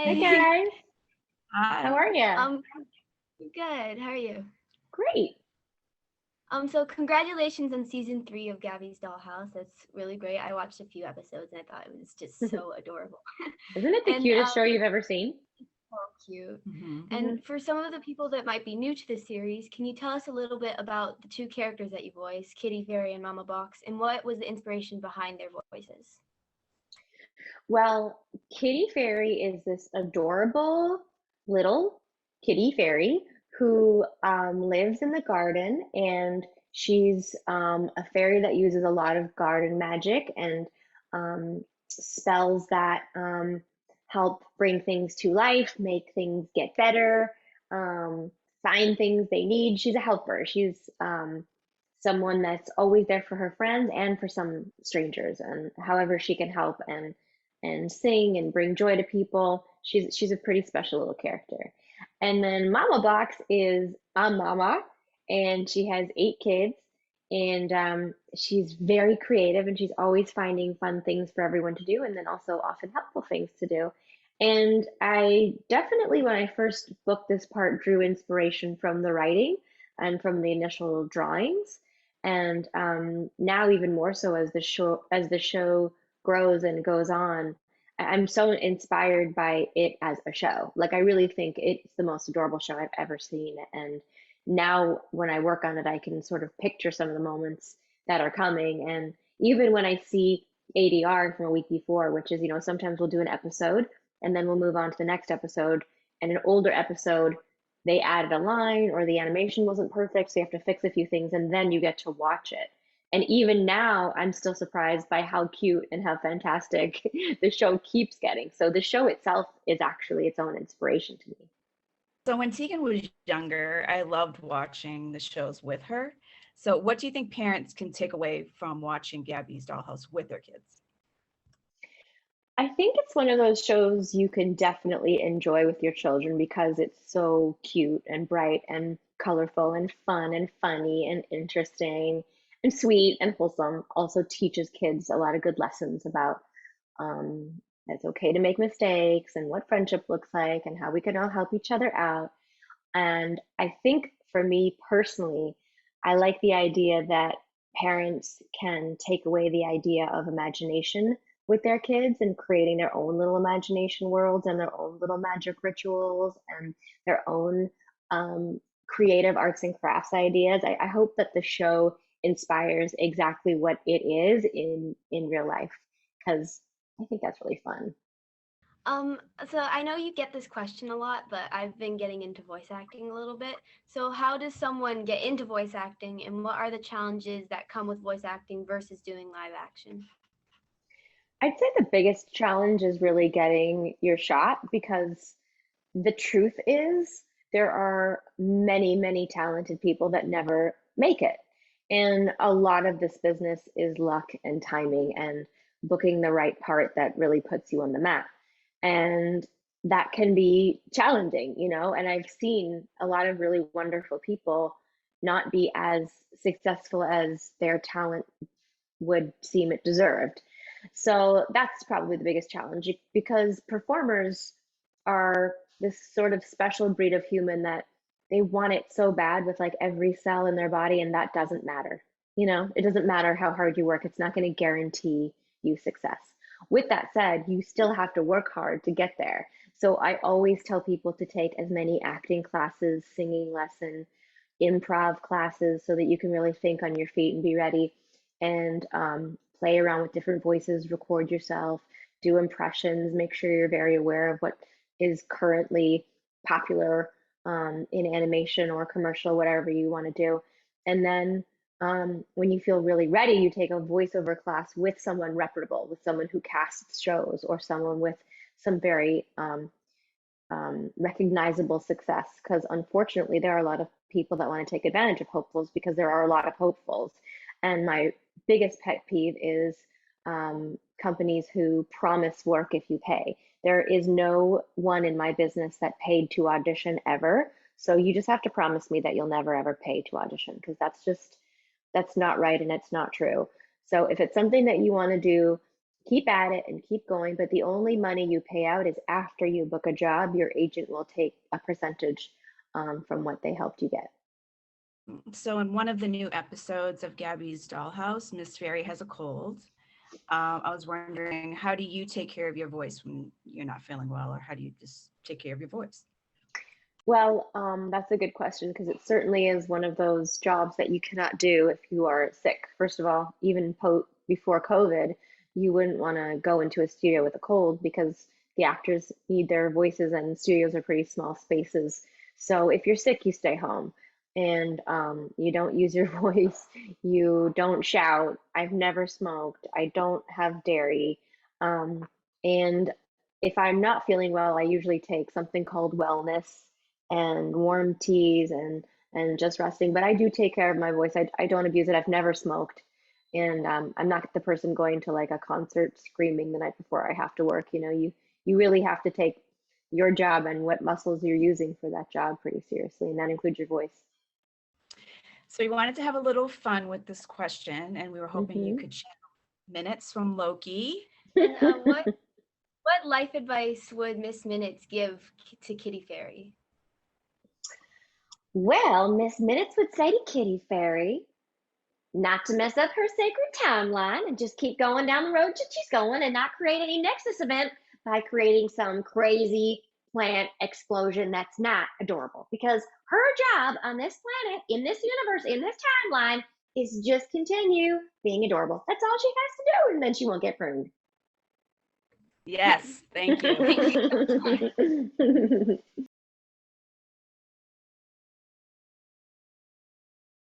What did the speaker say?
Hi Hi. guys, how Hi. are you? Um, Good. How are you? Great. So congratulations on season 3 of Gabby's Dollhouse. That's really great. I watched a few episodes and I thought it was just Isn't so adorable. it the And cutest show you've ever seen? so cute. And Hmm. for some of the people that might be new to the series, can you tell us a little bit about the two characters that you voice, Kitty Fairy and Mama Box, and what was the inspiration behind their voices? Well, Kitty Fairy is this adorable little kitty fairy who lives in the garden, and she's a fairy that uses a lot of garden magic and spells that help bring things to life, make things get better, um, find things they need. She's a helper. She's someone that's always there for her friends and for some strangers, and however she can help and sing and bring joy to people. She's a pretty special little character. And then Mama Box is a mama, and she has 8 kids, and she's very creative, and she's always finding fun things for everyone to do, and then also often helpful things to do. And I definitely, when I first booked this part, drew inspiration from the writing and from the initial drawings. And now even more so as the show grows and goes on, I'm so inspired by it as a show. Like I really think it's the most adorable show I've ever seen. And now when I work on it, I can sort of picture some of the moments that are coming. And even when I see ADR from a week before, which is, sometimes we'll do an episode and then we'll move on to the next episode. And an older episode, they added a line or the animation wasn't perfect, so you have to fix a few things and then you get to watch it. And even now, I'm still surprised by how cute and how fantastic the show keeps getting. So the show itself is actually its own inspiration to me. So when Tegan was younger, I loved watching the shows with her. So what do you think parents can take away from watching Gabby's Dollhouse with their kids? I think it's one of those shows you can definitely enjoy with your children because it's so cute and bright and colorful and fun and funny and interesting and sweet and wholesome. Also teaches kids a lot of good lessons about it's okay to make mistakes and what friendship looks like and how we can all help each other out. And I think for me personally, I like the idea that parents can take away the idea of imagination with their kids and creating their own little imagination worlds and their own little magic rituals and their own creative arts and crafts ideas. I hope that the show inspires exactly what it is in real life because I think that's really fun. Um, so I know you get this question a lot, but I've been getting into voice acting a little bit. So how does someone get into voice acting, and what are the challenges that come with voice acting versus doing live action? I'd say the biggest challenge is really getting your shot because the truth is there are many, many talented people that never make it. And a lot of this business is luck and timing and booking the right part that really puts you on the map. And that can be challenging. And I've seen a lot of really wonderful people not be as successful as their talent would seem it deserved. So that's probably the biggest challenge because performers are this sort of special breed of human that they want it so bad with like every cell in their body, and that doesn't matter. It doesn't matter how hard you work, it's not going to guarantee you success. With that said, you still have to work hard to get there. So I always tell people to take as many acting classes, singing lesson, improv classes so that you can really think on your feet and be ready and play around with different voices, record yourself, do impressions, make sure you're very aware of what is currently popular in animation or commercial, whatever you want to do. And then when you feel really ready, you take a voiceover class with someone reputable, with someone who casts shows, or someone with some very recognizable success. Because unfortunately, there are a lot of people that want to take advantage of hopefuls because there are a lot of hopefuls. And my biggest pet peeve is companies who promise work if you pay. There is no one in my business that paid to audition ever. So you just have to promise me that you'll never ever pay to audition because that's not right and it's not true. So if it's something that you want to do, keep at it and keep going. But the only money you pay out is after you book a job. Your agent will take a percentage from what they helped you get. So in one of the new episodes of Gabby's Dollhouse, Miss Fairy has a cold. I was wondering, how do you take care of your voice when you're not feeling well, or how do you just take care of your voice? Well, that's a good question because it certainly is one of those jobs that you cannot do if you are sick. First of all, even before COVID, you wouldn't want to go into a studio with a cold because the actors need their voices and studios are pretty small spaces. So if you're sick, you stay home and you don't use your voice. You don't shout. I've never smoked. I don't have dairy. And if I'm not feeling well, I usually take something called wellness and warm teas and just resting. But I do take care of my voice. I don't abuse it. I've never smoked, and I'm not the person going to like a concert screaming the night before I have to work. You really have to take your job and what muscles you're using for that job pretty seriously, and that includes your voice. So we wanted to have a little fun with this question, and we were hoping you Hmm could share minutes from Loki. And what life advice would Miss Minutes give to Kitty Fairy? Well, Miss Minutes would say to Kitty Fairy, not to mess up her sacred timeline and just keep going down the road that she's going and not create any Nexus event by creating some crazy plant explosion that's not adorable. Because her job on this planet, in this universe, in this timeline, is just continue being adorable. That's all she has to do, and then she won't get pruned. Yes, thank you. Thank you so much.